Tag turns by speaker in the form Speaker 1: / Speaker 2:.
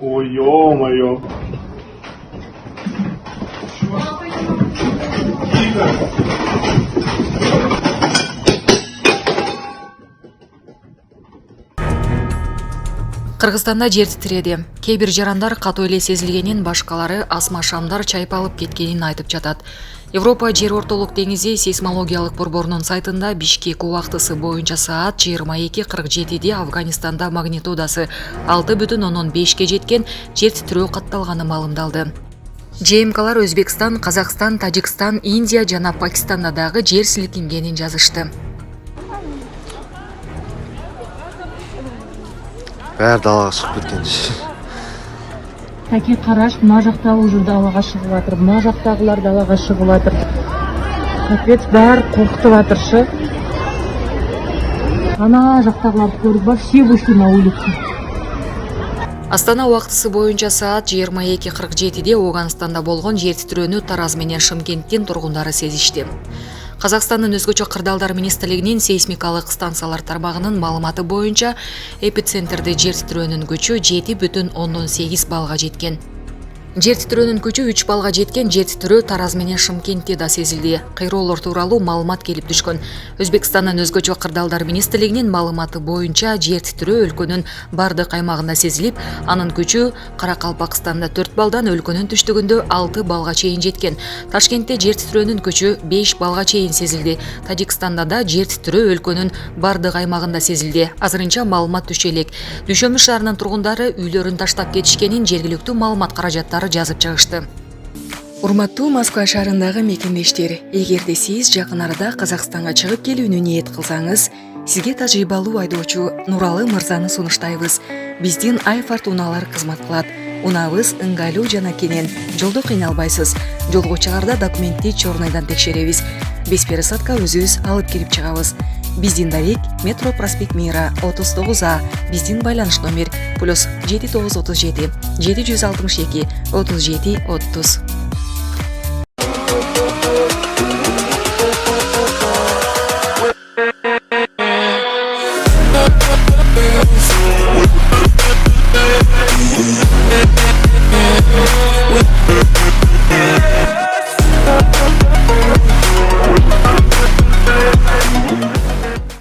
Speaker 1: Ой, ё-моё.
Speaker 2: Кыргызстанда жер титиреди. Кээ бир жарандар катуу эле сезилгенин, башкалары асма шамдар чайпалып кеткенин айтып жатат. Европа жер ортолук деңизи сейсмологиялык борборунун сайтында Бишкек убактысы боюнча саат 22:47 Афганистанда магнитудасы 6,5 жеткен жер титирөө катталганы маалымдалды. ЖМКлар Өзбекстан, Казакстан, Тажикстан, Индия жана Пакистанда дагы жер силкингенин жазышты.
Speaker 3: Бәрі далаға шығып кеткен.
Speaker 4: Таки қараш, мына жақтағы уже далаға шығып жатыр, мына жақтағылар далаға шығып жатыр. Капец, бәрі қорқытып жатыршы. Ана жақтағыларды көріп бар, все вышли на улицу.
Speaker 2: Астана убактысы боюнча саат 22:47 Оганстанда болгон жер титирөөнү Тараз менен Шымкенттин тургундары сезишти. Казакстандын өзгөчө кырдаалдар министрлигинин сейсмикалык станциялар тармагынын маалыматы боюнча эпицентрде жер титирөөнүн күчү 7,8 балга жеткен. Жер титирөөнүн күчү 3 балга жеткен жер титирөө Тараз менен Шымкентте да сезилди. Кыйроолор тууралуу маалымат келип түшкөн. Өзбекстандын өзгөчө кырдаалдар министрлигинин маалыматы боюнча жер титирөө өлкөнүн бардык аймагында сезилип, анын күчү Каракалпакстанда 4 балдан өлкөнүн түштүгүндө 6 балга чейин жеткен. Ташкентте жер титирөөнүн күчү 5 балга чейин сезилди. Тажикстанда да жер титирөө өлкөнүн бардык аймагында сезилди. Азырынча маалымат түшө элек. Дүйшөмү шаарынын тургундары үйлөрүн таштап кетишкенин жергиликтүү маалымат каражаттары жазып чыгышты. Урматтуу Москва шаарындагы мекендештер, эгерде сиз жакын арада Казакстанга чыгып келүүнү ниет кылсаңыз, сизге тажрыйбалуу айдоочу Нуралы мырзаны сунуштайбыз. Биздин Айфарт унаалар кызмат кылат. Унаабыз ыңгайлуу жана кенен, жолдо кыйналбайсыз. Жолго чыгарда документти чорнойдон текшеребиз. Беспересадка өзүбүз алып келип чыгабыз. Биздин дарек Метро проспект Мира 39А. Биздин байланыш номер +7937 762 37 30.
Speaker 5: Yeah.